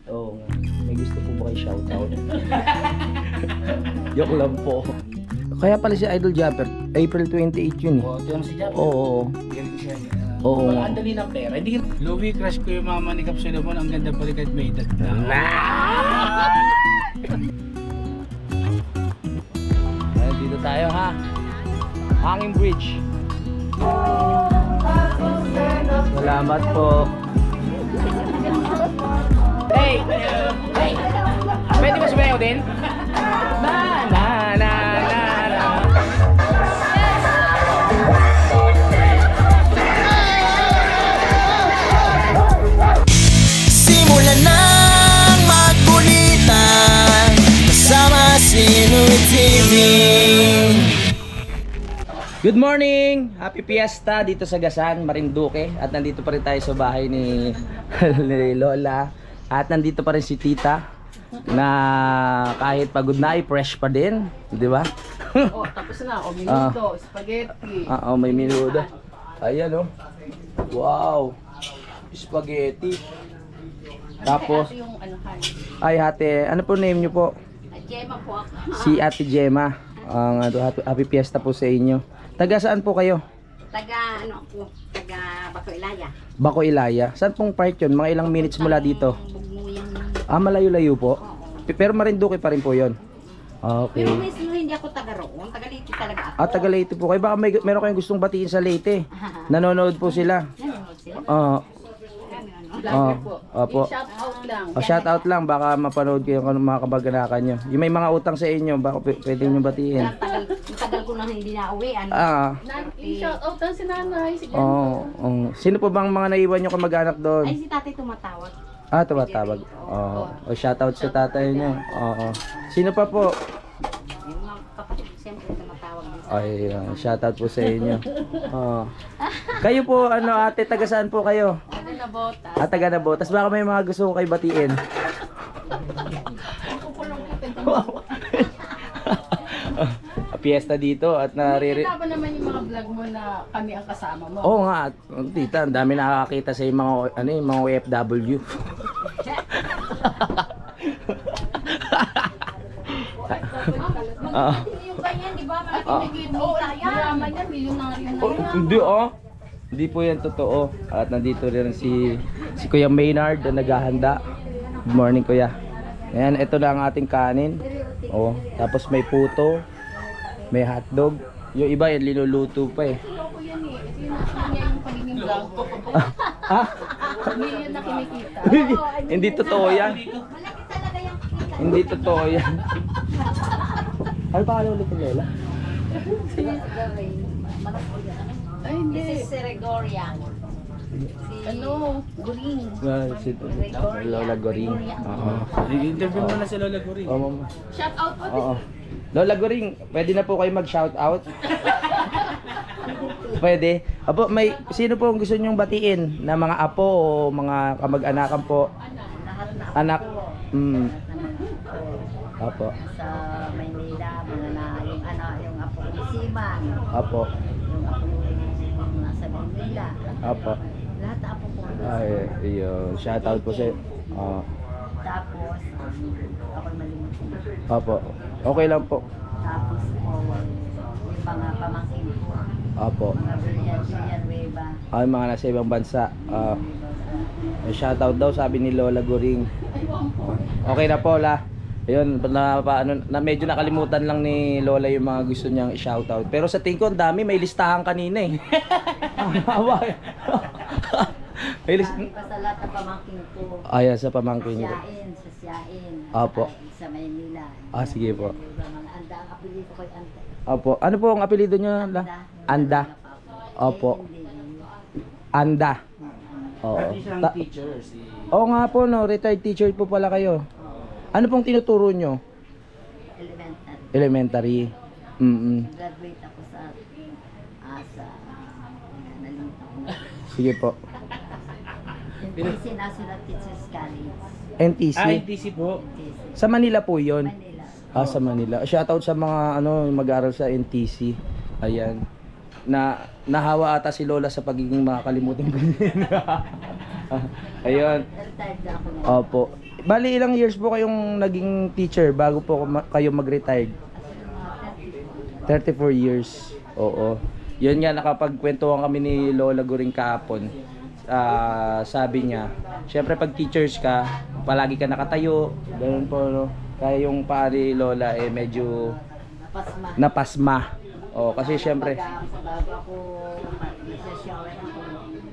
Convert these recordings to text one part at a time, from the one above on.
Oo nga. May gusto po ba kayo shoutout? Yok lang po. Kaya pala si Idol Japper, April 28 yun eh. Oo, ito naman si Jack. Oo. Galing siya. Oo. Ang dali ng pera. Hindi Louie, crush ko yung mama ni Cap Solomon. Ang ganda pala kahit may edad na. Ayun, dito tayo ha. Hanging Bridge. Salamat po. Hey! Hey! Pwede ba sumayaw din? Na na na na na. Simulan nang magkulitan kasama si Louie TV. Good morning! Happy Fiesta dito sa Gasan, Marinduque. At nandito pa rin tayo sa bahay ni, ni Lola. At nandito pa rin si Tita na kahit pagod na ay fresh pa din, di ba? Oh, tapos na. O, minuto, spaghetti. May minudo. Ayan oh. Wow! Spaghetti. Tapos, Ate yung ano, Han. ay ate, ano po name nyo po? Gemma po ako. Si Ate Gemma. Ang happy Fiesta po sa inyo. Taga saan po kayo? Taga, ano ako, taga Baco Ilaya. Baco Ilaya. Saan pong part yun? Mga ilang minutes mula dito? Bugmuyan. Malayo-layo po. Pero Marinduque pa rin po yun. Okay. Pero mismo hindi ako taga roon. Taga Leyte talaga ako. Taga Leyte po kayo. Baka meron kayong gustong batiin sa Leyte. Nanonood po sila. Nanonood sila. Vlogger po. Opo. I-shout out lang. Shout out lang. Baka mapanood kayo kung mga kabag-anakan nyo. Yung may mga utang sa inyo, baka pwede nyo batiin. Tagal ko na hindi na-uwi. Ano? I-shout out ang si nanay, si Sino po bang mga naiwan nyo kamag-anak doon? Ay, si tatay tumatawag. Tumatawag. Shout out sa tatay nyo. Sino pa po? Yung mga kapatid, siyempre tumatawag din sa Ay, shout out po sa inyo. Kayo po, ate, taga saan po kayo? Taga na bota. Taga Nabotas. Baka may mga gusto ko kayo batiin. Fiesta dito at Nakita ba naman yung mga vlog mo na kami ang kasama mo? Oo nga, tita, ang dami nakakakita sa yung mga OFW. Yung ganyan, di ba? Malaking Mayaman yan, milyonaryo na yan. Hindi Hindi po yan totoo. At nandito rin si Kuya Maynard na naghahanda. Good morning Kuya. Ayan, ito na ang ating kanin. Tapos may puto, may hotdog. Yung iba yan linuluto pa eh. Loko yan eh. Ito yung nakikita yung pagiging vlog ko. Million na kinikita. Hindi totoo yan. Hindi totoo yan. Ano pa ulit ni Lola? Ay, hindi. This is si Gregoria. Ano? Guring. Si Lola Goring. I-interview mo na si Lola Guri. Mama. Shout out po. Lola Goring, pwede na po kayo mag-shout out? Pwede. Apo, sino po ang gusto nyong batiin na mga apo o mga kamag-anakan po? Anak. Apo. Sa Maynila, yung apo ni Siman. Apo. Yung apo yung nasa Maynila. Apo. Lahat na apo ko. Ay, shout out po sa Tapos, ako malimutan. Apo. Okay lang po. Tapos, yung mga pamangkin ko. Apo. Mga Bilyan Weba. Ay, mga nasa ibang bansa. Shout out daw sabi ni Lola Goring. Okay na po, La. Ayun, na medyo nakalimutan lang ni Lola yung mga gusto niyang i-shout out. Pero sa tingin ko, ang dami, may listahan kanina eh. May Sa lahat ng pamangkin ko. Ayan, sa pamangkin ko. Sa Siain. Apo. Sa Maynila. Sige po. Anda, ang apelido ko ay Anda. Opo. Ano po ang apelido niyo, La? Anda. Opo. Anda. Oo. Teacher Oo nga po, no. Retired teacher po pala kayo. Ano pong tinuturo nyo? Elementary. Graduate ako sa nalimutan ko. Sige po. NTC National Teachers College. NTC? NTC po. Sa Manila po yun? Manila. Sa Manila. Shoutout sa mga mag-aaral sa NTC. Ayan. Nahawa ata si Lola sa pagiging makakalimutan ko. Ayun. Retired na ako na. Opo. Bali, ilang years po kayong naging teacher bago po kayo mag-retired? 34 years. Oo. Yun nga, nakapagkwentuhan kami ni Lola Goring kahapon. Sabi niya, syempre pag teachers ka, palagi ka nakatayo. Ganun po, no? Kaya yung pari Lola medyo napasma. Oo, kasi syempre. Bago ako nasa-shower ako.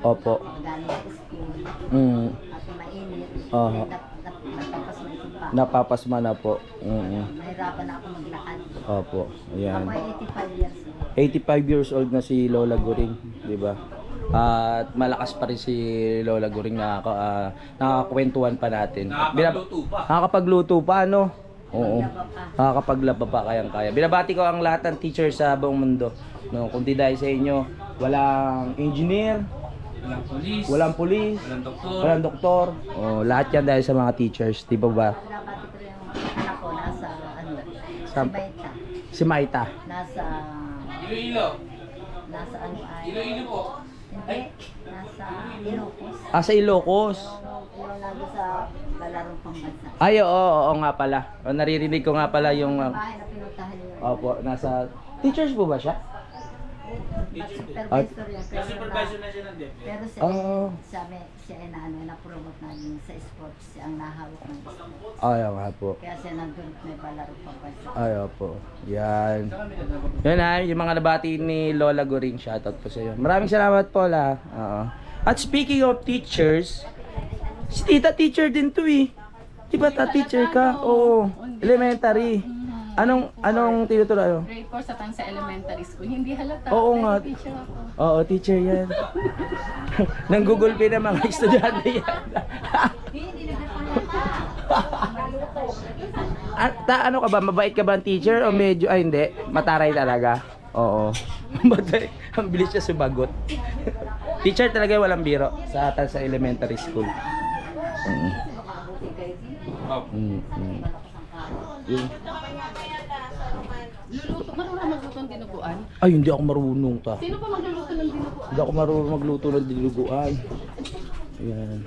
Opo. Galing sa school. At mainit. Oo. Natapasma ito pa. Napapasma na po. Nahirapan na ako maglakad. Opo. Ayan. Ako ay 85 years old. 85 years old na si Lola Goring, di ba? At malakas pa rin si Lola Goring na nakakakwentuhan pa natin. Nakakapagluto pa, no? Oo. Nakakapaglaba pa kayang-kaya. Binabati ko ang lahat ng teacher sa buong mundo. No, kung di dahil sa inyo, walang engineer, walang pulis, walang doktor. Oh, lahat yan dahil sa mga teachers, di ba ba? Pinapati ko yung anak ko nasa Sa- si Maita. Si Maita. Nasa nasa ano ay hindi, nasa Ilocos. Sa Ilocos. Yung lagi sa Balarong Pambansa. Ay, oo nga pala. Naririnig ko nga pala yung... Bahay na pinuntahan niyo. Opo, nasa... Teachers po ba siya? Supervisor yan. Supervisor na siya ng DepEd. Pero siya ay na-promote namin sa sports. Siya ang nahawak ng sports. Ay, nga po. Kaya siya nandun may Balarong Pambansa. Ay, opo. Yan. Yan ay, yung mga nabati ni Lola Goring, shoutout po sa iyo. Maraming salamat po la. Oo. At speaking of teachers, si tita teacher din to eh. Di ba ta teacher ka? Oo. Elementary. Anong tinutuloy? Grade 4 sa Tansa Elementary School. Hindi halata. Oo nga. Teacher ako. Oo, teacher yan. Nang Google Pay ng mga estudyante yan. Ano ka ba? Mabait ka ba ang teacher? O medyo, ay hindi. Mataray talaga. Oo. Mataray. Ang bilis siya sumagot. Teacher talaga walang biro sa sa elementary school. Luluto. Marunong magluto ng dinuguan? Ay, hindi ako marunong ta. Sino pa magluluto ng dinuguan? Hindi ako marunong magluto ng dinuguan. Ayan.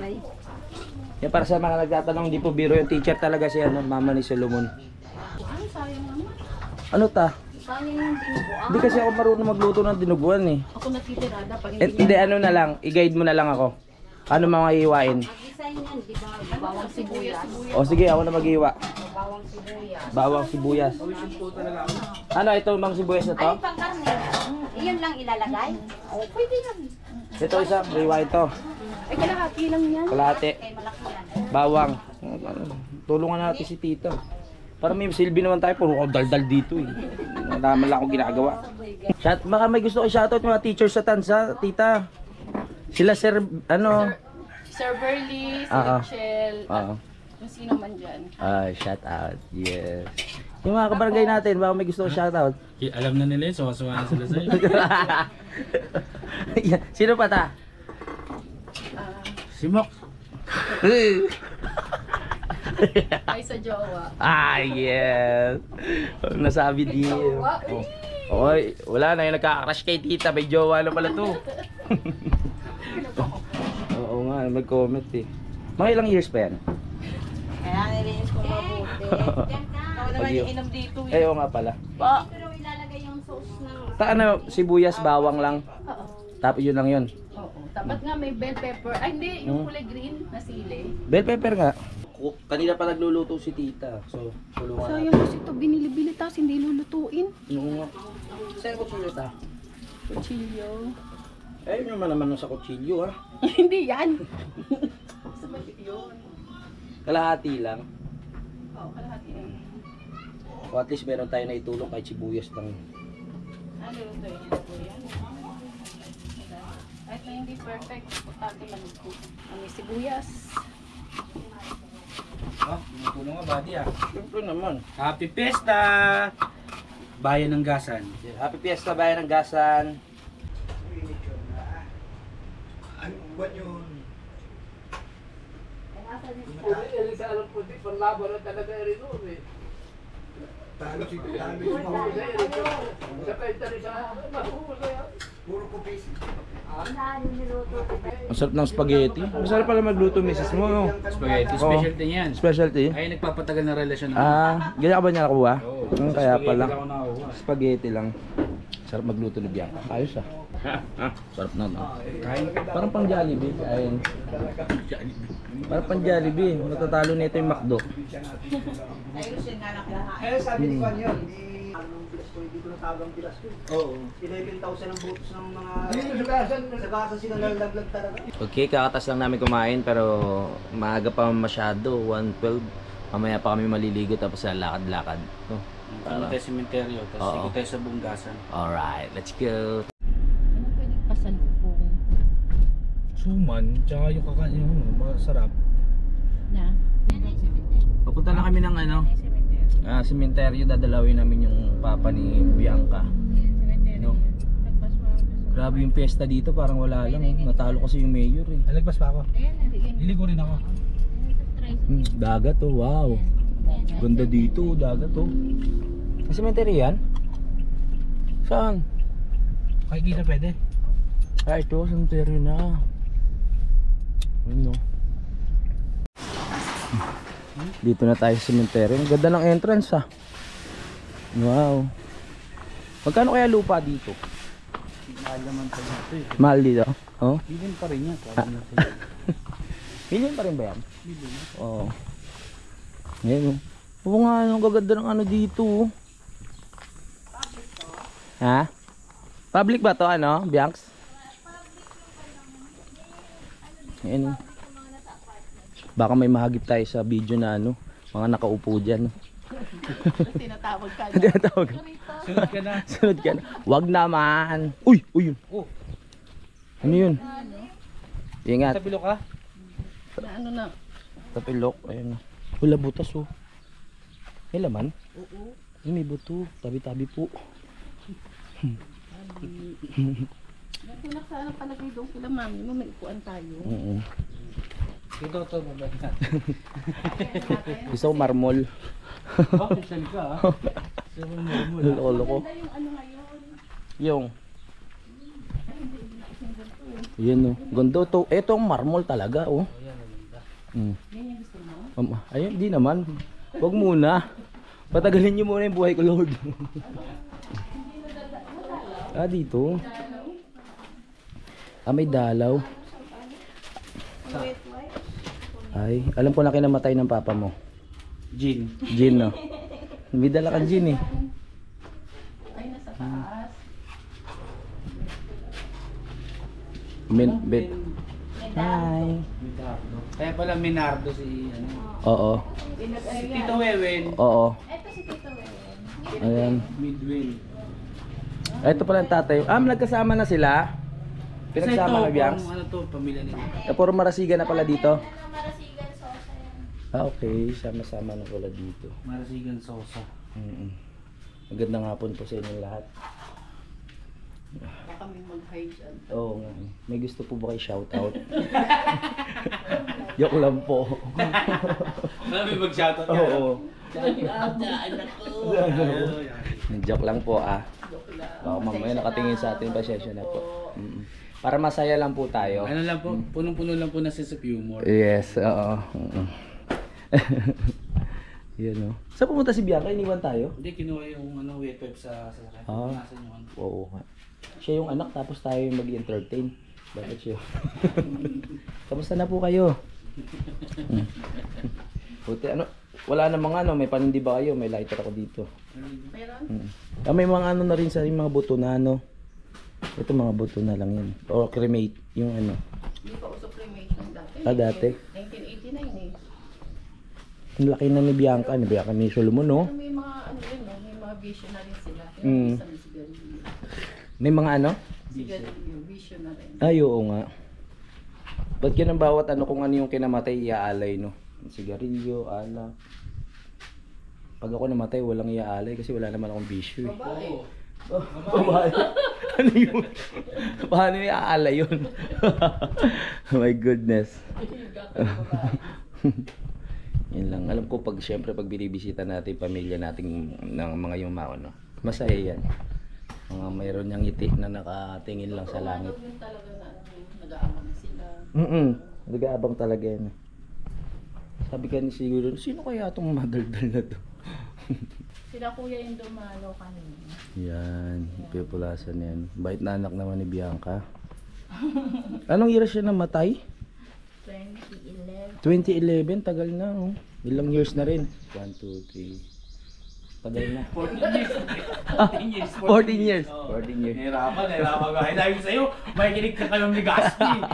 Yan para sa mga nagtatanong, hindi po biro yung teacher talaga si mama ni Solomon. Ano sayang naman? Ano ta? Sayang yung dinuguan. Hindi kasi ako marunong magluto ng dinuguan eh. Ako natitirada pag Hindi, ano na lang, i-guide mo na lang ako. Ano mga iiwain? Design yan, di ba? Bawang sibuyas. O sige, ako na mag-iwa. Bawang sibuyas. Bawang sibuyas. Ano, ito mang sibuyas na to? Ay, pangkarne. Iyon lang ilalagay? Oo, pwede yan. Ito isa, iwa ito. Ay, kalahati lang yan. Kalahati. Kay malaki yan. Bawang. Tulungan natin si tita. Para may silbi naman tayo, puro daldal dito eh. Naman lang ako ginagawa. Baka may gusto ko shoutout mga teachers sa Tansa, tita. Sila sir, Sir Burley, si Oo. Rachel, Oo. kung sino man dyan. Shout out. Yes. Yung mga kabarangay natin, baka may gusto ko shout out. Alam na nila yun, suwasuwa na sila sa'yo. Sino pa ta? Si Mok. Ay, sa jowa. Yes. Nasabi din. Jowa, Oy, wala na yung nagka-crush kay tita. May jowa na pala to. Oo nga, mag-comment eh. Mga ilang years pa yan? Kaya nilinis ko mabuti. Ako naman yung inom dito. Eh, oo nga pala. Pero ilalagay yung sauce ng... Sibuyas, bawang lang. Oo. Tapos yun lang yun. Oo. Dapat nga may bell pepper. Ay, hindi. Yung kulay green na sili. Bell pepper nga. Kanina pa nagluluto si tita. So, tulungan natin. Sayang kasi ito binili-bili tapos hindi lulutuin. Oo nga. Saan kutsilyo ta? Kutsilyo. Eh, yun naman sa kutsilyo ha. Hindi yan. Sa maliit yun. Kalahati lang. Oo, kalahati yan. O at least meron tayo na itulong kahit sibuyas lang. Ano yung ito yan? Kahit na hindi perfect, importante maluto. Ang may sibuyas. Tulong nga, buddy ah. Siyempre naman. Happy Fiesta! Bayan ng Gasan. Happy Fiesta, Bayan ng Gasan. Ang sarap ng spaghetti. Masarap pala magluto misis mo, no? Spaghetti, Oo. specialty niyan. Specialty? Ay, nagpapatagal na relasyon na. Ganyan ka ba niya nakuha? Kaya pala. Spaghetti lang ako nakuha. Spaghetti lang. Sarap magluto ni Bianca. Ayos ah. Sarap na, no? Parang pang Jollibee. Ayun. Parang pang Jollibee. Natatalo nito yung McDo. Okay, kakatas lang namin kumain pero maaga pa masyado, 1:12. Mamaya pa kami maliligo tapos lalakad-lakad. Oh, Punta tayo sa cementerio, tapos Oo. ikot tayo sa bunggasan. alright, let's go. Ano pwedeng pasalubong Suman, tsaka yung kakain yung masarap. na? Papunta na kami ng sementeryo, dadalawin namin yung papa ni Bianca. No? Grabe yung piyesta dito, parang wala lang. Natalo kasi yung mayor eh. Alagpas pa ako. Liligo rin ako. Dagat oh, wow. Ganda dito, dagat oh. May sementeryo yan? Saan? Kakikita pwede. Ah, ito, sementeryo na. Ano? Dito na tayo sa sementeryo. Ang ganda ng entrance ah. Wow. Magkano kaya lupa dito? Mahal naman pa dito eh. Mahal dito? Oh? Bilhin pa rin yan. Million pa rin ba yan? Oo. Ngayon oh. Oo nga, ang gaganda ng ano dito oh. Ha? Public ba to ano, Bianx? Ngayon oh. Baka may mahagip tayo sa video na ano, mga nakaupo dyan. Tinatawag ka na. Tinatawag. Sunod ka na. Sunod ka na. Wag naman. Uy! Uy! Oh, Ano yun? Ingat. sa bilo ka? Na ano na? Tapilok. Ayun. Wala butas oh. May laman? Oo. May buto. Tabi-tabi po. Nakunak sana palagay doon kila mami mo, may upuan tayo. Ito, mabalik na. Gusto ko marmol. Oh, pisan ka ah. Lolo ko. Yung ano ngayon? Yung. Yan oh. Ganda to. Ito ang marmol talaga oh. Mm. Yan yung gusto mo? Ayun, di naman. Wag muna. Patagalin niyo muna yung buhay ko, Lord. Dito. May dalaw. Ay, alam ko na kinamatay ng papa mo. Gin. Gin, no? May dala kang gin eh. Ay, nasa taas. Bet. Hi. Kaya pala Minardo si ano. Oo. Si Tito Wewen. Oo. Ito si Tito Wewen. Ayan. Midwin. Ito pala ang tatay. Nagkasama na sila. Pinagsama na Bianx. Ano to, pamilya nila. Puro marasigan na pala dito. Okay. Sama-sama na pala dito. Marasigan Sosa. Magandang hapon po sa inyong lahat. Baka kami mag-hide dyan. Oo nga. May gusto po ba kayo shoutout? Joke lang po. Marami mag-shoutout ka. Oo. Anak ko. Joke lang po ah. Baka mamaya nakatingin sa atin, pasensya na po. Para masaya lang po tayo. Ano lang po, punong-puno lang po na sense of humor. Yes, oo. Yan o. Saan pumunta si Bianca? Iniwan tayo? Hindi, kinuha yung ano, wet web sa sasakyan. Nasaan yung ano? Oo nga. Siya yung anak tapos tayo yung mag-entertain. Bakit siya? Kamusta na po kayo? Buti ano, wala namang ano, may panindi ba kayo? May lighter ako dito. Meron? May mga ano na rin sa mga buto na ano. Ito mga buto na lang yan. O cremate, yung ano. Hindi pa uso cremation dati. Dati? 1989 eh. Ang laki na ni Bianca. Ni Bianca ni Solomon, no? May mga ano yun, no? May mga visionary sila. Mm. Yung isa ni Sigarillo. May mga ano? Sigarillo, visionary. Ay, oo nga. Ba't yun ang bawat ano kung ano yung kinamatay, iaalay, no? Sigarilyo, alak. Pag ako namatay, walang iaalay kasi wala naman akong bisyo. Babae. Babae. Ano yun? Paano iaalay yun? My goodness. Yan lang. Alam ko pag siyempre pag binibisita natin pamilya natin ng mga yumao, no? Masaya yan. Mga mayroon niyang ngiti na nakatingin lang sa langit. Yung talaga na nag-aamang sila. Nag-aabang talaga yan. Sabi ka ni siguro, sino kaya itong madaldal na to? Sila kuya yung dumalo kanina. Yan, pipulasan yan. Bait na anak naman ni Bianca. Anong year siya namatay? 2011. 2011, tagal na. Oh. Ilang years na rin? 1, 2, 3. Tagal na. 14 years. 14 years. 14 years. Nahirapan ka. Dahil sa'yo, may kinig ka kayong ni Gaspi.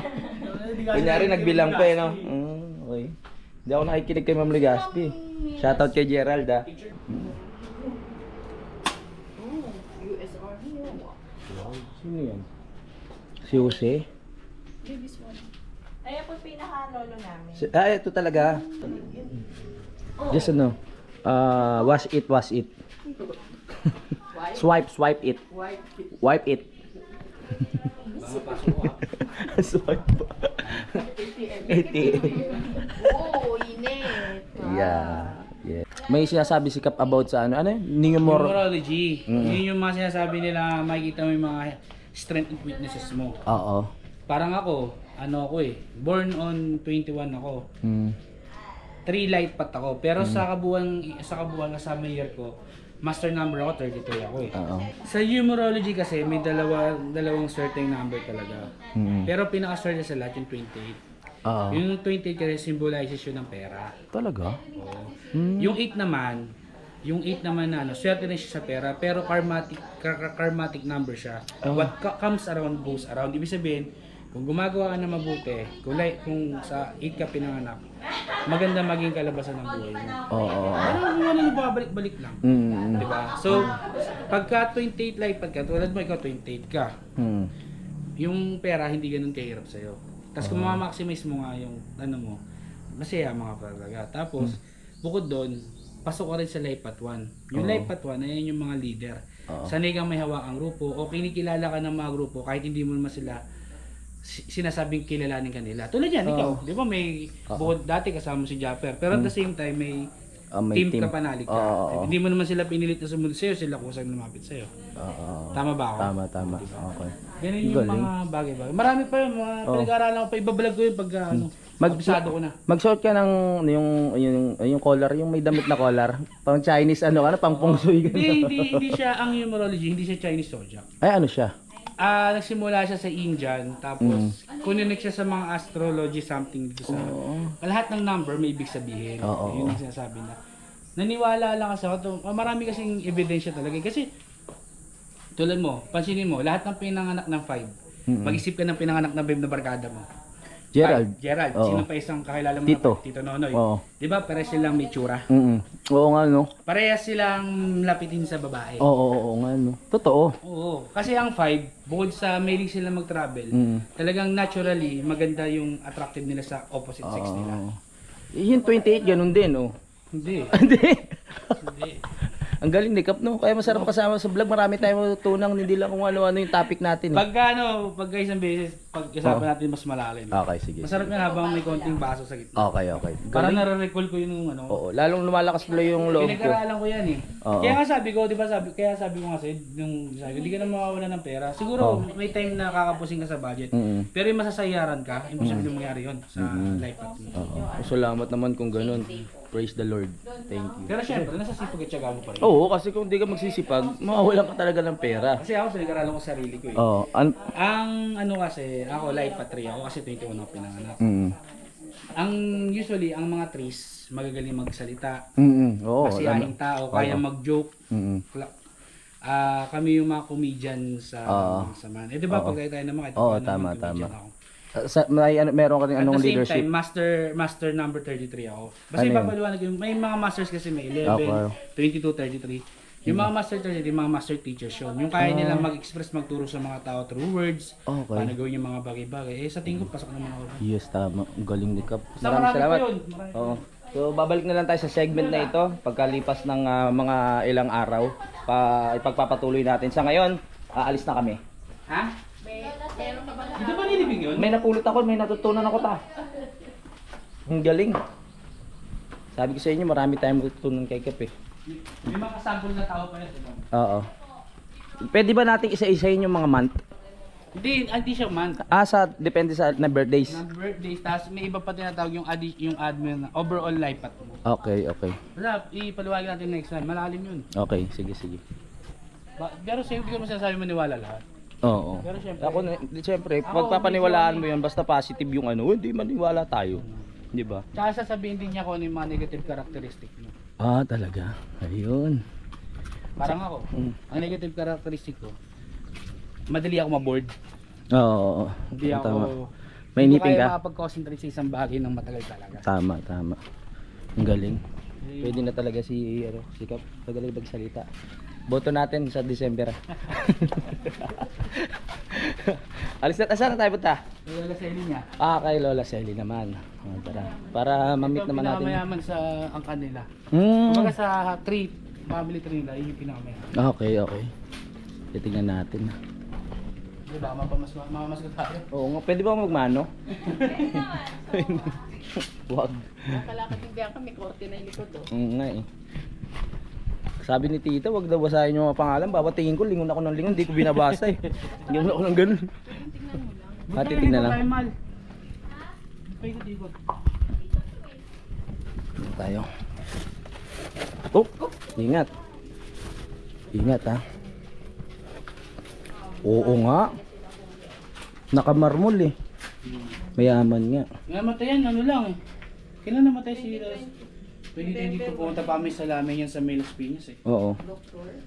Kunyari nagbilang pa eh, no? Okay. Hindi ako nakikinig kay Ma'am Legaspi. Shoutout kay Gerald, ah. US Army yun. Sino yan? Si Jose? Baby's one. Ayan po pinaka-lolo namin. Ito talaga. Just ano, wash it. Swipe it. Wipe it. Swipe. ATM. Oo, init. Yeah. May sinasabi si Kap about sa ano yun? Numerology. Yun yung mga sinasabi nila, makikita mo yung mga strength and weaknesses mo. Oo. Parang ako, born on 21 ako. 3 light path ako. Pero sa kabuuan kasama year ko, master number ako, 33 ako eh. Oo. Sa numerology kasi may dalawang certain number talaga. Pero pinaka-certain sa lahat yung 28. Oo. Yung 28 kasi symbolizes yun ng pera. Talaga? Oo. Yung 8 naman na swerte rin siya sa pera, pero karmatic number siya. What comes around goes around. Ibig sabihin, kung gumagawa ka na mabuti, kung sa 8 ka pinanganak, maganda maging kalabasan ng buhay mo. Oo. Ano nababalik-balik lang. Diba? So, pagka 28 life pagka, tulad mo ikaw 28 ka, yung pera hindi ganun kahirap sa'yo. Tapos kung ma-maximize mo nga yung ano mo, masaya mga talaga. Tapos, bukod doon, pasok ka rin sa life path 1. Yung life path 1, ayan yung mga leader. Sanay kang may hawakang grupo o kinikilala ka ng mga grupo kahit hindi mo naman sila sinasabing kilalanin kanila. Tulad yan, ikaw, di ba may bukod dati kasama si Japper, pero at the same time may team ka panalik ka. Hindi mo naman sila pinilit na sumunod sa'yo, sila kusang lumapit sa'yo. Tama ba ako? Tama. Okay. Ganun yung mga bagay-bagay. Marami pa yun, mga pinag-aaralan ko pa, ibabalag ko yun pag abisado ko na. Magsuot ka ng yung collar, yung may damit na collar. Pang Chinese pang feng shui ganun. Hindi siya ang numerology, hindi siya Chinese zodiac. Ay, ano siya? Nagsimula siya sa Indian, tapos connect siya sa mga astrology something dito sa lahat ng number may ibig sabihin. Yun ang sinasabi na. Naniwala lang kasi ako, marami kasing ebidensya talaga kasi tulad mo, pansinin mo, lahat ng pinanganak ng 5. Mag-isip ka ng pinanganak ng 5 na barkada mo. Gerald. Gerald, sino pa isang kakilala mo Tito. na Tito Nonoy? Di ba? Parehas silang may tsura. Oo nga, no? Parehas silang lapitin sa babae. Oo nga, no? Totoo. Oo. Kasi ang 5, bukod sa mahilig sila mag-travel, talagang naturally, maganda yung attractive nila sa opposite sex nila. Yung 28, ganun din, oh. Hindi. Hindi. Hindi. Ang galing ni Kap, no? Kaya masarap kasama sa vlog. Marami tayong matutunang, hindi lang kung ano-ano yung topic natin. Pagka isang beses, pag-isapan natin mas malalim. Okay, sige. Masarap yan habang may konting baso sa gitna. Okay. Para nare-recall ko yung ano. Oo, lalong lumalakas tuloy yung loob ko. Pinag-aralan ko yan eh. Oo. Kaya nga sabi ko, di ba kaya sabi ko nga sa'yo, hindi ka na mawawala ng pera. Siguro may time na kakapusing ka sa budget. Pero yung masasayaran ka, imposible mangyari yun sa life path mo. Salamat naman kung ganun. Praise the Lord. Thank you. Pero syempre, nasa sipag at tiyaga mo pa rin. Oo, kasi kung di ka magsisipag, mawawalan ka talaga ng pera. Kasi ako pinag-aralan ko sa sarili ko eh. Oo. Ang ano kasi, ako life path 3 ako kasi 21 ako pinanganak. Ang usually, ang mga trees, magagaling magsalita. Oo. Masiyahing tao, kaya mag-joke. Kami yung mga comedian sa man. Eh di ba pag tayo naman, tama. Meron ka rin anong at the leadership? same time, master number 33 ako. Basta ipapaliwanag yung, may mga masters kasi may 11, 22, 33. Yung mga master 33, yung mga master teachers yun. Yung kaya nilang mag-express, magturo sa mga tao through words, paano gawin yung mga bagay-bagay. Eh sa tingin ko, pasok naman ako. Yes, tama. Ang galing ni Kap. Marami Salamat. pa yun. Oo. So babalik na lang tayo sa segment na ito pagkalipas ng mga ilang araw ipagpapatuloy natin. Sa ngayon, aalis na kami. Ha? Dito ba nilibig yun? May napulot ako, may natutunan ako ta. Ang galing. Sabi ko sa inyo, marami tayong matutunan kay Kap eh. May mga sample na tao pa yun. Oo. Pwede ba nating isa-isahin yung mga month? Hindi siya month. Depende sa na birthdays. Na birthdays, tapos may iba pa tinatawag yung admin na overall life path mo. Okay. Wala, ipaliwanag natin next time. Malalim yun. Okay, sige. Pero sa'yo, hindi ko masasabi maniwala lahat. Oo. Pero syempre, Siyempre, pagpapaniwalaan mo yun, basta positive yung ano, hindi maniwala tayo. Di ba? tsaka sasabihin din niya kung ano yung mga negative characteristic mo. Talaga. Ayun. Parang ako, ang negative characteristic ko, madali ako maboard. Oo. Hindi ako, Tama. Mainipin hindi ko ka? kaya makapag-concentrate sa isang bagay ng matagal talaga. Tama. Ang galing. Pwede na talaga si Kap. Magaling magsalita. Boto natin sa December. Alis na. Saan na tayo punta? Lola Selly niya. Kay Lola Selly naman. Tara. Para ma-meet naman natin. Ito ang sa ang kanila. Hmm. Kumbaga sa family tree nila, yun yung pinakamayaman. Okay. Titingnan natin. Diba? Mamamas ko tayo. Oo nga. Pwede ba magmano? Wag. Nakalakad yung biyak kami, korte na yung likod oh. Nga eh. Sabi ni tita, wag daw basahin yung mga pangalan. Babatingin ko, lingon ako ng lingon. Hindi ko binabasa eh. Lingon ako ng ganun. Tingnan mo lang. Titingnan lang. Mal. Paikot-ikot. Dito tayo. Oh! Ingat. Ingat ha. Oo nga. Nakamarmol eh. Mayaman nga. Namatay yan, ano lang eh. Kailan namatay si Ros? 2022 pumunta pa kami sa lamin yan sa Milos Piñas eh. Oo.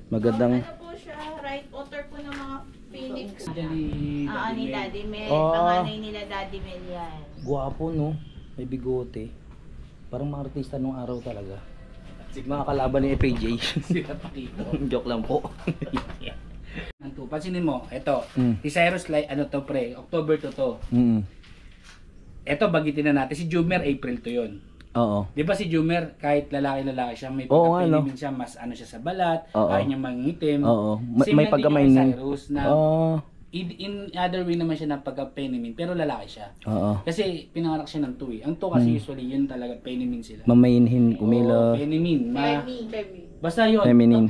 Magandang... Ano po siya, right author po ng mga Phoenix. Diyan ni Ni Mel. Daddy Mel. Ah. Panganay nila Daddy Mel yan. Guwapo no. May bigote. Parang mga artista nung araw talaga. Mga kalaban ni FAJ. Sila Pakito. Joke lang po. Anto, pansinin mo, eto. Mm. Si Cyrus, ano to pre, October to. Mm. Eto, bagitin na natin. Si Jumer, April to yun. Oo. Di ba si Jumer, kahit lalaki siya, may Oo nga, no? pagka-pinimin siya, mas ano siya sa balat, Oo. ayaw niya mangitim. Oo. Same May lang din pagka-mainin. kay Cyrus na in other way naman siya ng pagka-penimin, pero lalaki siya. Oo. Kasi pinanganak siya ng 2 eh. Ang 2 kasi usually yun talaga penimin sila. Mamainhin, Oo, kumilo. penimin. Femi. Basta yun. Feminine.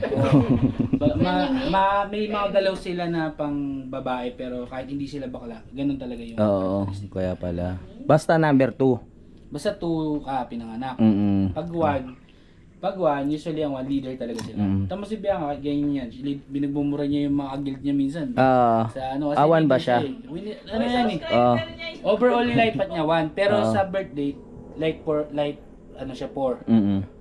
May mga galaw sila na pang babae pero kahit hindi sila bakla, ganun talaga yung Oo. characteristic. Kaya pala. Basta number 2. Basta 2 ka pinanganak. Mm. Pag 1, usually ang 1 leader talaga sila. Tapos si Bianca, ganyan yan. Binagbumura niya yung mga guild niya minsan. Sa ano, kasi Awan ba leader siya? Ano yan eh. Overall life at niya 1, pero sa birthday, like ano siya 4.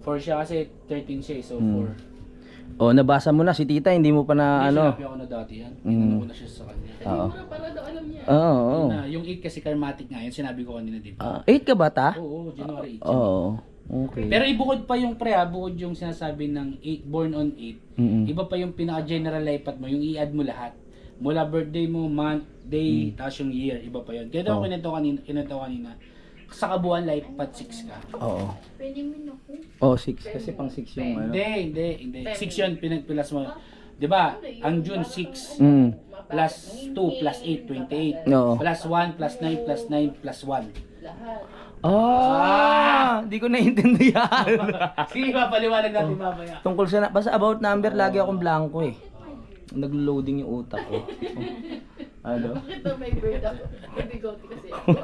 4 siya kasi 13 siya, so 4. Nabasa mo na si tita, hindi mo pa na ano. Sinabi ako na dati yan. Inano ko na siya sa kanya. Oo. Para daw alam niya. Oo. Yung 8 kasi karmatic nga yun, sinabi ko kanina dito. 8 ka ba ta? Oo, January 8. Oo. Okay. Pero ibukod pa yung bukod yung sinasabi ng 8, born on 8. Iba pa yung pinaka-general life path mo, yung i-add mo lahat. Mula birthday mo, month, day, tapos yung year, iba pa yun. Kaya daw kinento kanina, sa kabuuan life path 6 ka. Oo. Femi ako. 6 kasi pang 6 yung ano. Hindi. 6 yun, pinagpilas mo. Diba, ang June 6, plus 2, plus 8, 28. Oo. Plus 1, plus 9, plus 9, plus 1. Hindi ko naiintindihan. Sige, papaliwanag natin mamaya. Tungkol sa basta about number, lagi akong blanco eh. Naglo-loading yung utak ko. Ano? Bakit daw may bird ako? May bigote kasi ako.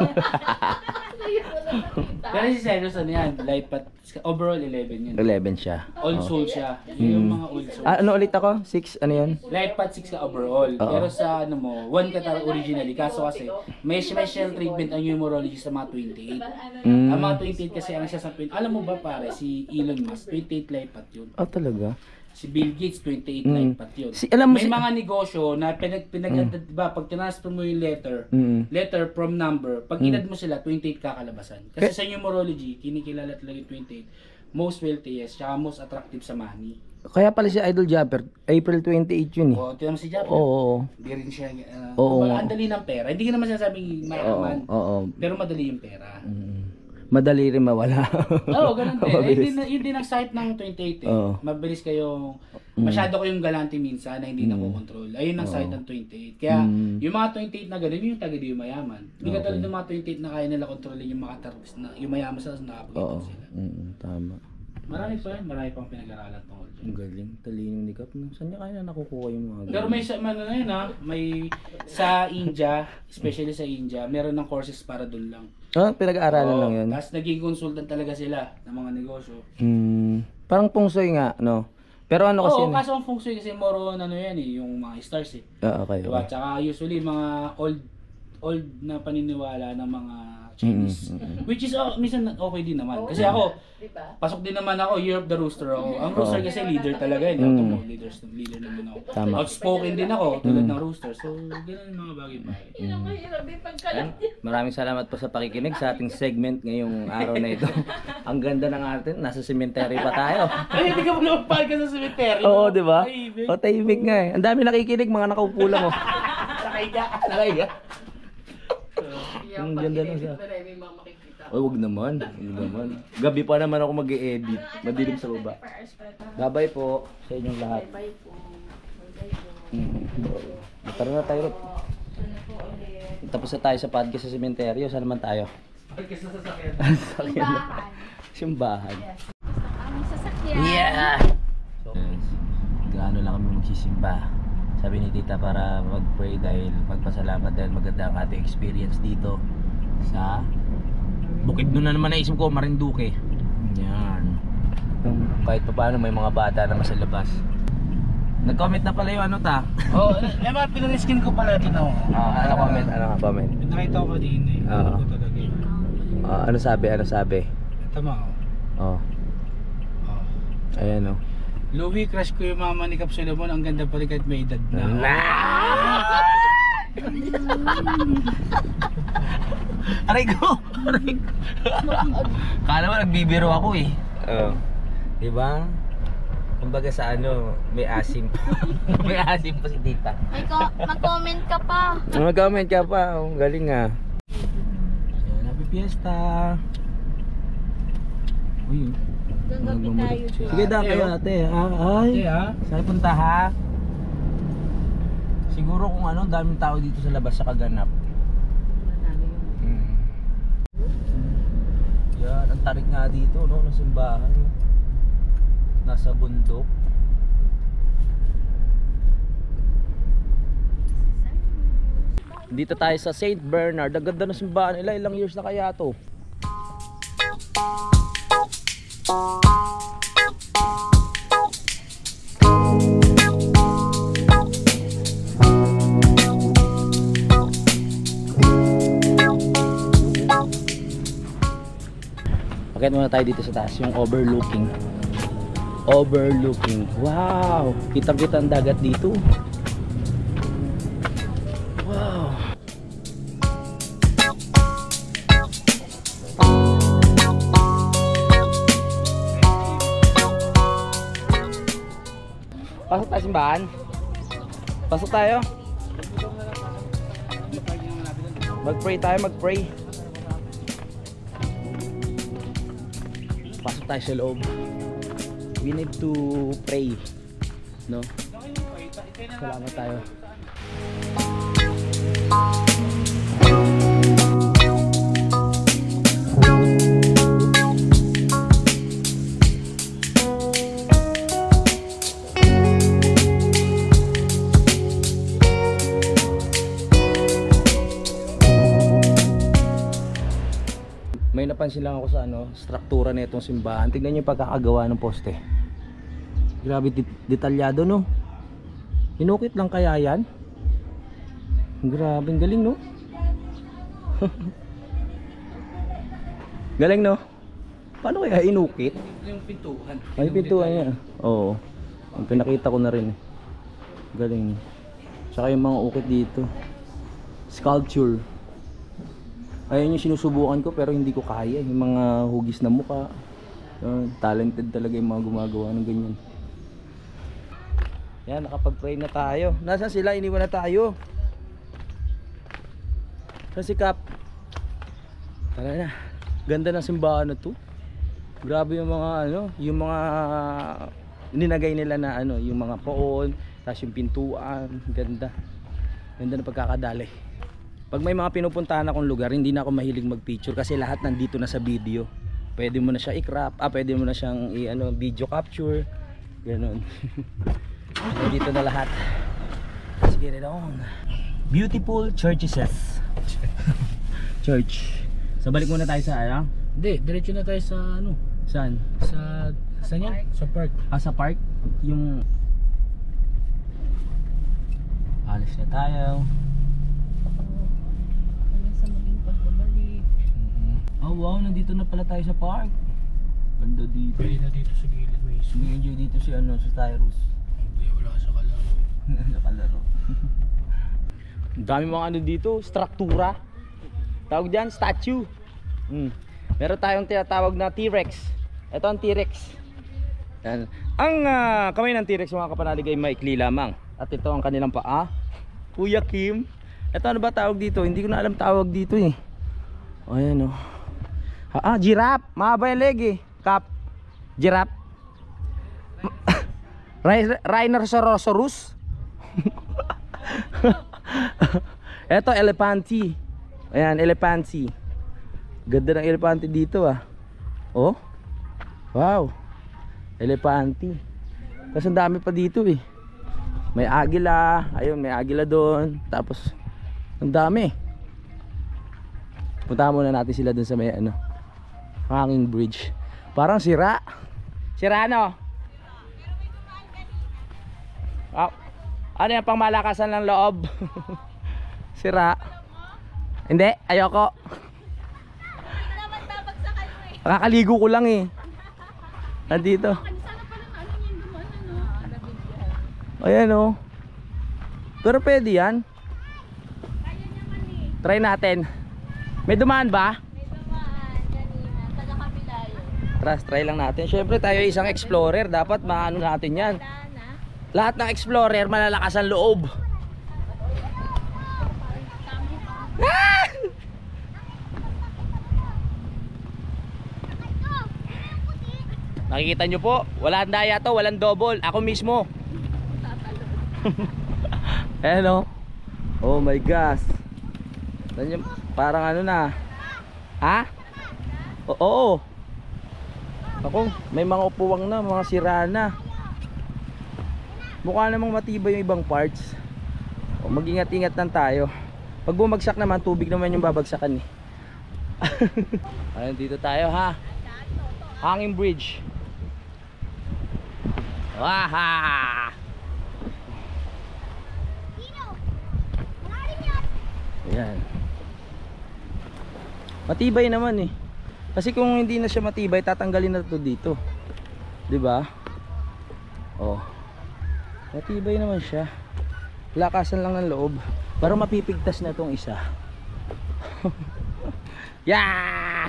Ngayon ko lang nakita. Pero si Cyrus, ano yan, life path, overall 11 yun. 11 siya. All soul siya. Yung mga all soul. Ano ulit ako? 6? Ano yun? Life path 6 ka overall. Pero sa ano mo, 1 ka talaga originally. Kaso kasi, may special treatment ang numerology sa mga 28. Ang mga 28 kasi ang siya sa 20. Alam mo ba pare, si Elon Musk, 28 life path yun. Talaga? Si Bill Gates, 28 life path yun. Alam mo May mga negosyo na diba, pag tinransfer mo yung letter from number, pag inad mo sila, 28 kakalabasan. Kasi sa numerology, kinikilala talaga yung 28. Most wealthiest, tsaka most attractive sa money. Kaya pala si Idol Japper, April 28 yun eh. O, tinan mo si Japper. Oo. Hindi rin siya, Oo. ang dali ng pera. Hindi ko naman sinasabing mayaman, Oo. pero madali yung pera. Madali rin mawala. Oo, ganun din. Yun din ang site ng 28 eh. Oo. Mabilis kayong, masyado kayong galante minsan na hindi nakokontrol. Ayun ang site ng 28. Kaya, yung mga 28 na ganun, yung taga di yung mayaman. Hindi ka tulad ng mga 28 na kaya nila kontrolin yung mga targets na yung mayaman sila, nakapagitag sila. Tama. Marami pa yan, marami pang pinag-aralan tungkol dyan. Ang galing, talino ni Kap. No? Saan niya kaya nakukuha yung mga Pero may sa ano na yun may sa India, especially sa India, meron ng courses para doon lang. Ah, pinag-aaralan lang yun. Tapos naging consultant talaga sila ng mga negosyo. Parang pungsoy nga, no? Pero ano kasi Oo, yun? kaso ang feng shui kasi more on ano yan yung mga stars eh. Ah, okay. Diba? Tsaka usually mga old na paniniwala ng mga Chinese. Which is minsan okay din naman. Kasi ako, pasok din naman ako, Year of the Rooster ako. Ang Rooster kasi leader talaga yun. Leader naman ako. Tama. Outspoken din ako, tulad ng Rooster. So, ganun yung mga bagay-bagay. Maraming salamat po sa pakikinig sa ating segment ngayong araw na ito. Ang ganda ng atin, nasa cemetery pa tayo. Ay, hindi ka magpapal ka sa cemetery. Oo, di ba? Tahimik. O, tahimik nga eh. Ang dami nakikinig, mga nakaupo lang oh. Nakaiga. Ang ganda lang siya. Ay, wag naman. Gabi pa naman ako mag-e-edit. Madilim sa baba. Bye-bye po sa inyong lahat. Tara na tayo. Tapos na tayo sa podcast sa sementeryo. Saan naman tayo? Podcast na sasakyan. Simbahan. Aming sasakyan. Yeah! So, gaano lang kami magsisimba. Sabi ni tita para mag-pray dahil magpasalamat dahil maganda ang ating experience dito sa Bukidnon na naman naisip ko, Marinduque. Yan. Kahit pa paano may mga bata na sa labas. Nag-comment na pala yung ano ta. Oo, pinariskin ko pala din ako. Ano comment? Ano nga comment? Nakita ko din eh. Oo. Ko talaga yun. Ano sabi? Tama ako. Ayan oh. Louie, crush ko yung mama ni Cap Solomon. Ang ganda pa rin kahit may edad na. Aray ko! Kala mo nagbibiro ako eh. Diba? Kumbaga sa ano, may asim. May asim pa si tita. Mag-comment ka pa. Mag-comment ka pa. Oh, galing nga. Ayan, happy fiesta. Uy, sige da kayo ate. Ay, saan punta ha? Siguro kung ano, daming tao dito sa labas sa kaganap. Yan, ang tarik nga dito, no, ng simbahan. Nasa bundok. Dito tayo sa St. Bernard. Ang ganda ng simbahan nila. Ilang years na kaya to? Pakita muna tayo dito sa taas, yung overlooking. Wow! Kitang-kita ang dagat dito. Wow! Pasok tayo simbahan. Pasok tayo. Mag-pray tayo, mag-pray. Pasok tayo sa loob. We need to pray, no? Salamat tayo. May napansin lang ako sa ano, struktura na itong simbahan. Tingnan niyo yung pagkakagawa ng poste. Grabe detalyado, no? Inukit lang kaya yan? Grabe, galing, no? Galing, no? Paano kaya inukit? Yung pintuan. Ay, pintuan niya. Oo. Ang pinakita ko na rin. Galing. Tsaka yung mga ukit dito. Sculpture. Ayun yung sinusubukan ko pero hindi ko kaya. Yung mga hugis na mukha. Talented talaga yung mga gumagawa ng ganyan. Yan, nakapag-pray na tayo. Nasaan sila? Iniwan na tayo. Saan si Cap? Tara na. Ganda ng simbahan na to. Grabe yung mga ano, yung mga ninagay nila na ano, yung mga poon, tapos yung pintuan, ganda. Ganda ng pagkakadali. Pag may mga pinupuntahan akong lugar, hindi na ako mahilig mag-picture kasi lahat nandito na sa video. pwede mo na siya i-crop, pwede mo na siyang video capture, ganun. Dito na lahat. Let's get it on. Beautiful churches. Church. So balik muna tayo sa Hindi, diretso na tayo sa ano. Saan? Saan yan? Sa park. Sa park? Yung alis na tayo. Hanggang sa muling pagbabalik. Oh wow, nandito na pala tayo sa park. Ganda dito. Pwede na dito sa gilid mismo. Enjoy dito si si Tyrus. Hindi, wala sa kalaro. Nakalaro. Ang dami mga dito, struktura. Tawag diyan, statue. Meron tayong tinatawag na T-Rex. Ito ang T-Rex. Yan. Ang kamay ng T-Rex mga kapanalig ay maikli lamang. At ito ang kanilang paa. Kuya Kim. Ito ano ba tawag dito? Hindi ko na alam tawag dito eh. O yan o. Giraffe. Mahaba yung leg eh. Cap. Giraffe. Rhinoceros. Ito elephante. Ayan, elephante. Ganda ng elephante dito Oh. Wow. Elephante. Tapos ang dami pa dito eh. May agila, ayun may agila doon. Tapos ang dami. Puntahan muna natin sila doon sa may hanging bridge. Parang sira. Sira ano? Ano yan, pang malakasan ng loob? Sira. Hindi, ayoko. Kakaligo ko lang eh. Nandito. Ayan oh. Pero pwede yan. Try natin. May dumaan ba? May dumaan kanina. Taga kabila yun. Try lang natin. Siyempre tayo isang explorer. Dapat maano natin yan. Lahat ng explorer malalakas ang loob. Nakikita nyo po, walang daya to, walang double. Ako mismo. Ayan o. Oh my gosh. Parang ano na. Oo. Ako, may mga upuwang na, mga sira na. Mukha namang matibay yung ibang parts. Mag-ingat-ingat lang tayo. Pag bumagsak naman, tubig naman yung babagsakan eh. Ayun, dito tayo Hanging bridge. Waha! Ayan. Matibay naman eh. Kasi kung hindi na siya matibay, tatanggalin na to dito. 'Di ba? Oh. Matibay naman siya. Lakasan lang ng loob para mapipigtas na tong isa. Yeah!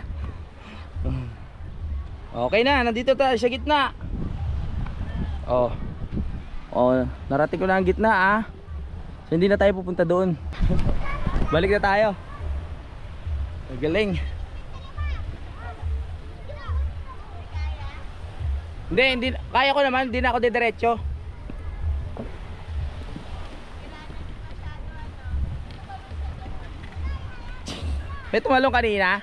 Okay na, nandito tayo sa gitna. Oh, narating ko na ang gitna So hindi na tayo pupunta doon. Balik na tayo. Galing. Hindi, kaya ko naman, hindi na ako didiretso. May tumalong kanina.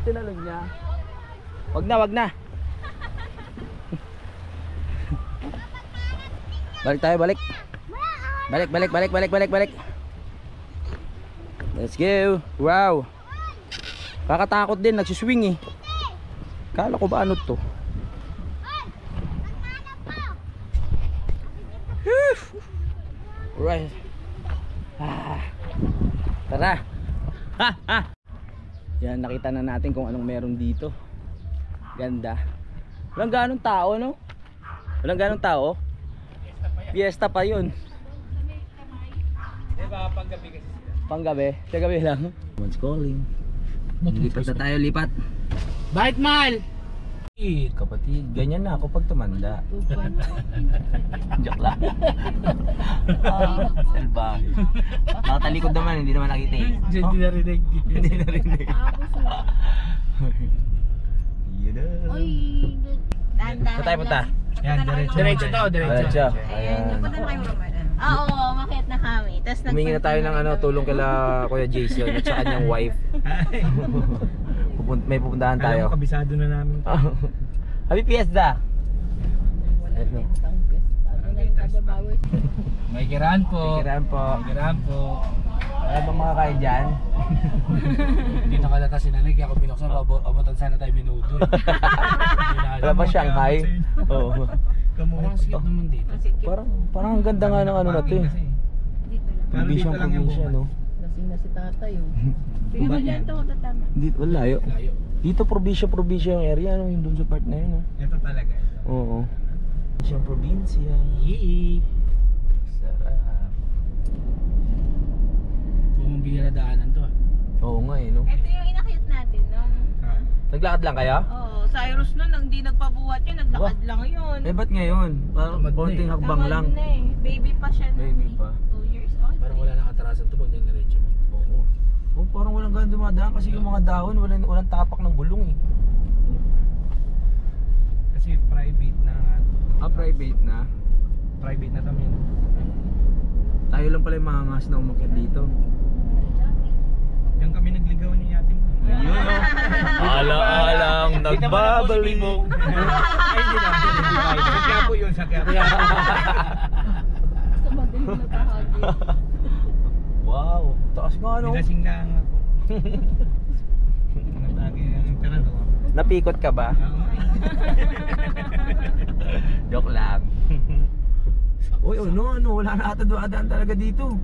Tinalong niya. Wag na. Balik tayo, balik. Balik. Let's go. Wow. Kakatakot din, nagsiswing eh. Kala ko ba ano to? Right. Tara. Yan, nakita na natin kung anong meron dito. Ganda. Walang ganong tao, no? Walang ganong tao. Fiesta pa yun. Diba, panggabi kasi sila. Panggabi? Sa gabi lang. Someone's calling. Lipat na tayo, lipat. Bakit mahal? Kapatid, ganyan na ako pag tumanda. Joke lang. Salbahe. Nakatalikod naman, hindi naman nakita eh. Hindi narinig. Hindi narinig. Yun na. Saan tayo punta? Yan, diretso to, diretso. Diretso. Ayan, punta na kayo mamaya. Oo, makit na kami. Tas Humingi na tayo ng tulong kila Kuya Jason at sa kanyang wife. May pupuntahan tayo. Kabisado na namin. Happy Fiesta! May kiraan po. Kiraan po. Kiraan po. Wala bang mga kaya dyan? Hindi nakalata si nanay kaya ako binuksan. Abutan sana tayo minuto. Wala ba Shanghai? Oo. Parang sikip naman dito. Parang ang ganda nga ng ano na to eh. Probinsya, no? Lasing na si tatay oh. Tingnan mo dyan to, tatama. Dito, layo. Layo. Dito probinsya yung area, no? Yung dun sa part na yun, no? Ito talaga. Oo. Siyang probinsya. Yee. Sarap. Bumabili na daanan to. Oo nga eh, no? Ito yung inakyat natin, no? Naglakad lang kayo? Oo, Cyrus nun, hindi nagpabuhat yun, naglakad lang yun. Eh, ba't ngayon? Parang Tamad na konting eh. hakbang Tamad lang. na eh. Baby pa siya nun. Baby eh. pa. 2 years old. Parang wala nang katarasan to pag diniretso mo. Oo. Oh, parang walang ganun dumadaan kasi yung mga dahon, walang tapak ng bulong eh. Kasi private na. Private na. Private na kami. Tayo lang pala yung mga ngas na umakyat dito. Diyan kami nagligawan ni Ate Mo. Ala-alang nagbabalik. Ay, hindi na. Sa Quiapo yun, sa Quiapo. Sa madaling nakahagi. Wow, taas nga ano. Nilasing lang ako. Natagi ang emperador. Napikot ka ba? Joke lang. Uy, ano, wala na ata dumadaan talaga dito.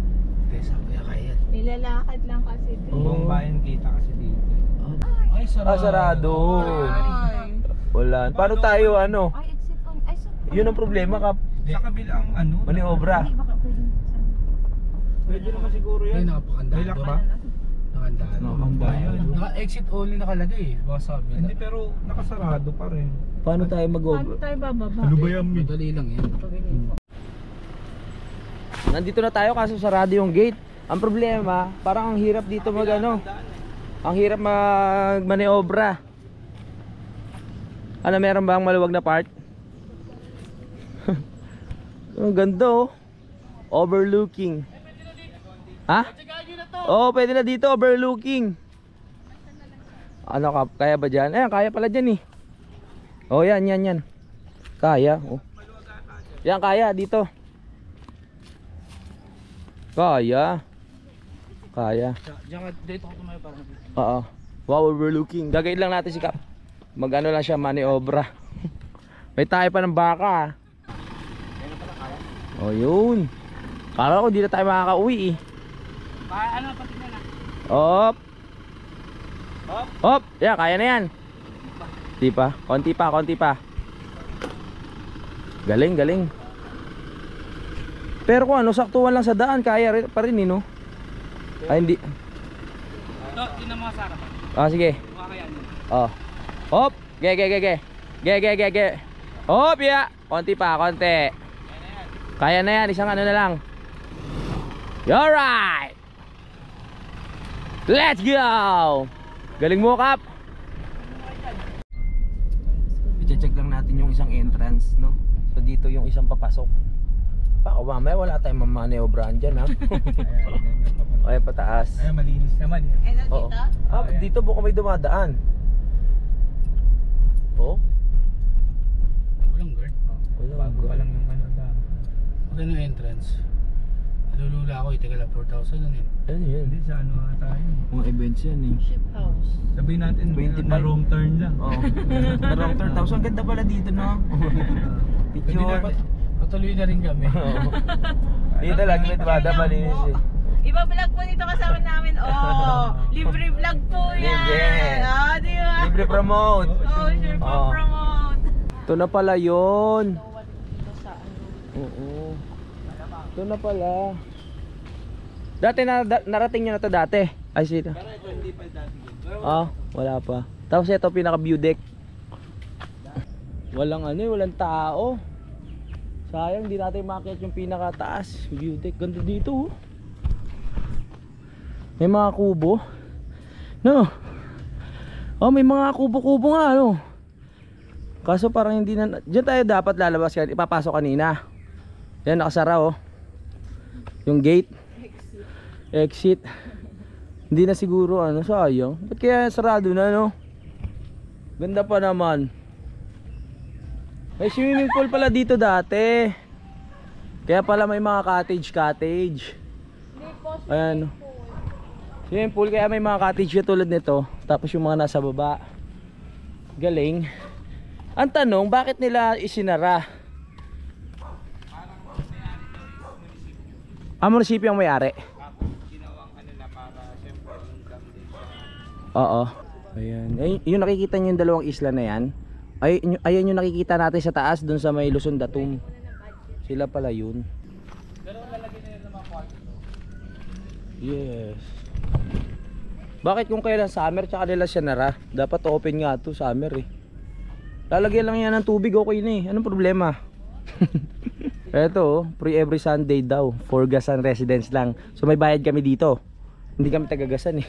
Tesa, kaya kaya. Nilalakad lang kasi ito. Buong bayan kita kasi dito. Ay, sarado. Sarado. Ay. Wala. Paano tayo ano? Ay, exit on. Ay, so, Yun ang problema ka. Sa kabilang ano? Maniobra. Ay, baka pwede. Pwede naman siguro Ay, yan. nakapakandado. May lock ba? Nakandado. Nakandado. Naka-exit only nakalagay eh. Baka sabi na. Hindi, pero nakasarado pa rin. Paano tayo Paano tayo bababa? Ano ba yan? Madali lang yan. Nandito na tayo kaso sarado yung gate. Ang problema, parang ang hirap dito ang hirap magmaneobra. Ano, meron bang maluwag na part? Ang ganda oh. Overlooking. Ha? Oo, pwede na dito, overlooking. Ano ka, kaya ba dyan? Ayan, kaya pala dyan eh. Oh, yan. Kaya, oh. Yan, kaya, dito. Kaya. Diyan ka, dito ako tumayo parang. Oo. Wow, overlooking. Gagawin lang natin si Kap. Mag-ano lang siya, maniobra. May tayo pa ng baka ah. Oh, yun. Kala ko di na tayo makakauwi eh. Ano, patignan na. Hop. Hop. Yan, kaya na yan. Konti pa. Galing. Pero kung ano, saktuhan lang sa daan, kaya pa rin eh, no? Ay, hindi. Ito, yun ang mga sarap. Sige. Mukha kaya nyo. Oh. Hop. Ge. Hop, ya. Konti. Kaya na yan, isang ano na lang. Alright. Let's go. Galing mo, Kap. I-check lang natin yung isang entrance, no? So dito yung isang papasok. Baka mamaya wala tayong mamaneobrahan dyan, ha? Ay, pataas. Ay, malinis naman. Ano Oo. dito? Dito buka may dumadaan. Oh? Walang guard. Bago pa lang yung ano da. Magkano yung entrance? Nalulula ako, teka lang, 4,000 ano yun? Ano yun? Hindi sa ano tayo. Mga events yan eh. Ship house. Sabihin natin 25. na wrong turn lang. Oo. Narong turn. Tapos ang ganda pala dito, no? Pwede na Picture. ba? Patuloy na rin kami. Oo. Dito lagi may dumada, malinis eh. Iba-vlog po dito kasama namin. Oh, libre vlog po yan. Libre. Ah, di ba? Libre promote. Oh, sure po Oh. promote. Ito na pala yun. Dito sa ano. Oo. Ito na pala. Dati narating nyo na to dati. Ay, sito. Wala pa. Tapos ito pinaka view deck. Walang ano eh, walang tao. Sayang, di natin makakit yung pinakataas. View deck, ganda dito oh. May mga kubo. No. Oh, may mga kubo-kubo nga ano. Kaso parang hindi na. Diyan tayo dapat lalabas, ipapasok kanina. Yan, nakasara oh. Yung gate. exit. Hindi na siguro ano, sayang. Ba't kaya sarado na, no? Ganda pa naman. May swimming pool pala dito dati. Kaya pala may mga cottage. Ayan. Swimming pool, kaya may mga cottage tulad nito. Tapos yung mga nasa baba. Galing. Ang tanong, bakit nila isinara? Munisipyo ang may-ari. Oo. Ayan. Yung nakikita nyo yung dalawang isla na yan. Ayan yung nakikita natin sa taas, dun sa may Luzon Datum. Sila pala yun. Yes. Bakit kung kailan summer tsaka nila siya nara? Dapat open nga to summer eh. Lalagyan lang yan ng tubig, okay na eh. Anong problema? Eto, free every Sunday daw. For Gasan residents lang. So may bayad kami dito. Hindi kami taga-Gasan eh.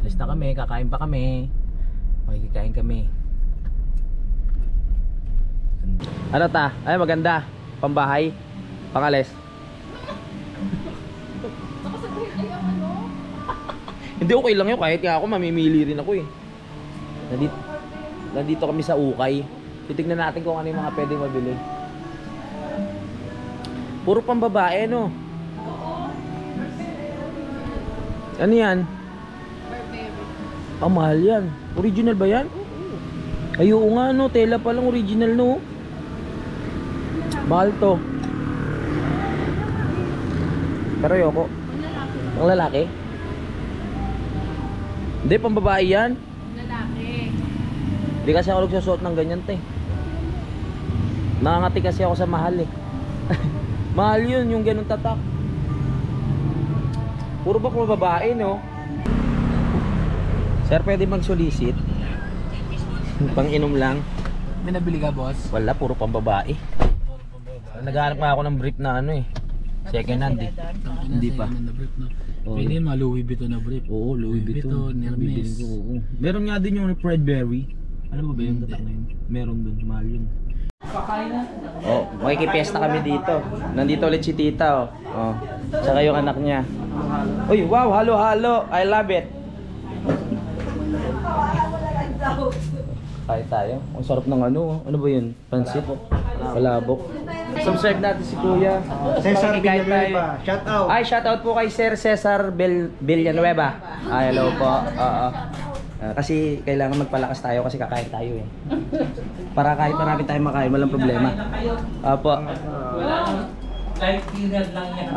Alis na kami, kakain pa kami. Makikikain kami. Ano ta? Ay maganda. Pambahay. Pangalis. Hindi, okay lang yun. Kahit nga ako mamimili rin ako eh. Nandito kami sa Ukay. Titignan natin kung ano yung mga pwedeng mabili. Puro pambabae no. Ano yan? Ah, mahal yan. Original ba yan? Ay, oo nga no. Tela pa lang original no. Mahal to. Pero ayoko. Ang lalaki? Hindi, pambabae yan. Lalaki. Hindi kasi ako nagsusuot ng ganyan te. Nakangati kasi ako sa mahal eh. Mahal yun, yung ganun tatak. Puro ba kung babae no? Sir, pwede mag-solicit? Pang inom lang. May nabili ka, boss? Wala, puro pambabae. Naghanap nga ako ng brief na ano eh. Second hand eh. Hindi pa. Pwede yung mga Louis Vuitton na brief. Oo, Louis Vuitton. Hermes. Oo. Meron nga din yung Fredberry. Alam mo ba yung tatak na yun? Meron dun, mahal yun. Oh, makikipiesta kami dito. Nandito ulit si tita oh. Oh. Tsaka yung anak niya. Uy, wow, halo-halo. I love it. Kain tayo. Ang sarap ng ano. Ano ba yun? Pansit? Palabok. Subscribe natin si Kuya. Cesar Pakikain Villanueva, shout out. Ay, shout out po kay Sir Cesar Villanueva. Ay, hello po. Oo. Kasi kailangan magpalakas tayo kasi kakain tayo eh. Para kahit marami tayong makain, walang problema. Apo.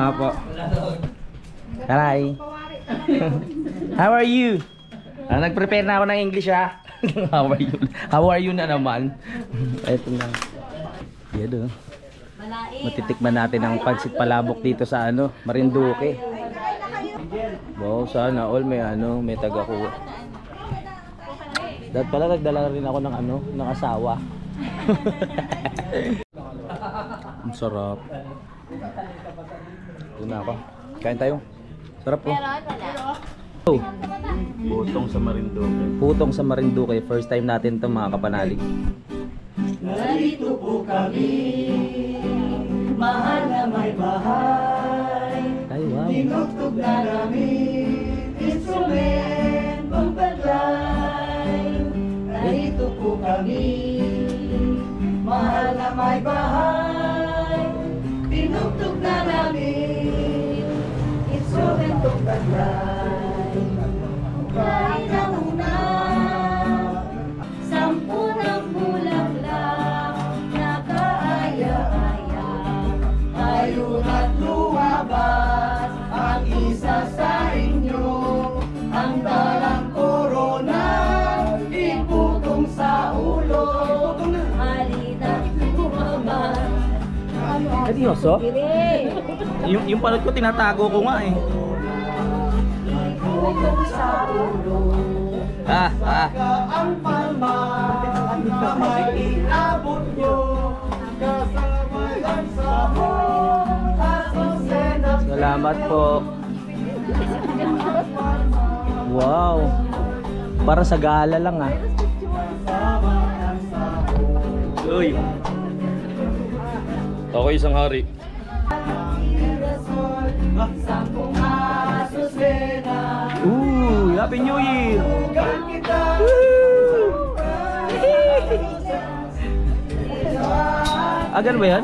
Apo. Hi. How are you? Nag-prepare na ako ng English ha. How are you? How are you na naman? Ito na. Yan oh. Matitikman natin ang pansit palabok dito sa ano, Marinduque. Wow, sana all may ano, may taga-kuha. Dahil pala nagdala rin ako ng ano, ng asawa. Ang sarap. Ito na ako. Kain tayo. Sarap po. Oh. Putong sa Marinduque. Putong sa Marinduque. First time natin ito mga kapanalig. Narito po kami, mahal na may bahay. Ay, wow. Tinugtog na namin, instrument pagpaglay. Narito po kami, mahal na may bahay. Tinugtog na namin, instrument pagpaglay. Kahit ang una, 10 ng bulaklak na kaaya-aya. Ayun at lumabas ang isa sa inyo, ang dalang korona, iputong sa ulo. Halina't lumabas. Seryoso? Yung palad ko tinatago ko nga eh. Iputong sa ulo. Ang palma na may iabot nyo, kasama yan sa Salamat po. Wow. Para sa gala lang ah. Uy. Ako isang hari. Sampung asusena. Happy New Year! Tugan kita. Agan ba yan?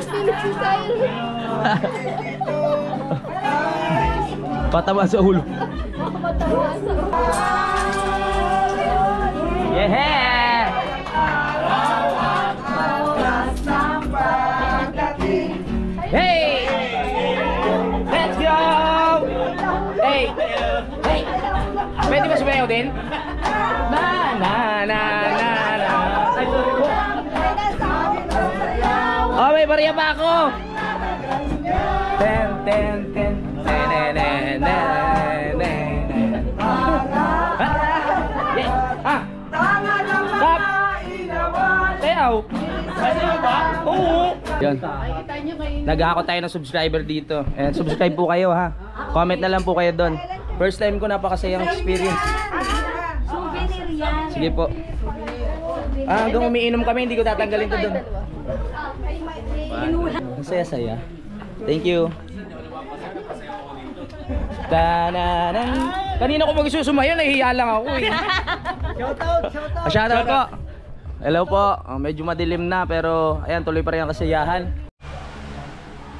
Philippine style. Patama sa ulo. Matawa sa Yeah! Hey! Let's go! Hey! Hey! Pwede ba sumayaw din? Na na na na na. Ay, sorry po. Oh, may bariya pa ako! Ten, ten, ten. Ne, ne, ne, ne, ne, ne. Ah! Stop! Sayaw! Sayaw ba? Oo! Yan. Nakikita nyo kayo. Nag-ako tayo ng subscriber dito. And subscribe po kayo ha. Comment na lang po kayo doon. First time ko napakasayang experience. Souvenir yan. Sige po. Hanggang umiinom kami, hindi ko tatanggalin to doon. Ang saya-saya. Thank you. Ta-na-nan. Kanina ko magsusumayo, nahihiya lang ako eh. Shoutout po. Hello po. Medyo madilim na pero ayan, tuloy pa rin ang kasiyahan.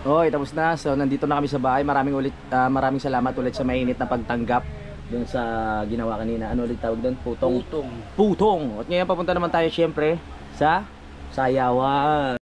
Hoy, tapos na. So nandito na kami sa bahay. Maraming salamat ulit sa mainit na pagtanggap doon sa ginawa kanina. Ano ulit tawag doon? Putong. Putong. At ngayon papunta naman tayo syempre sa Sayawan.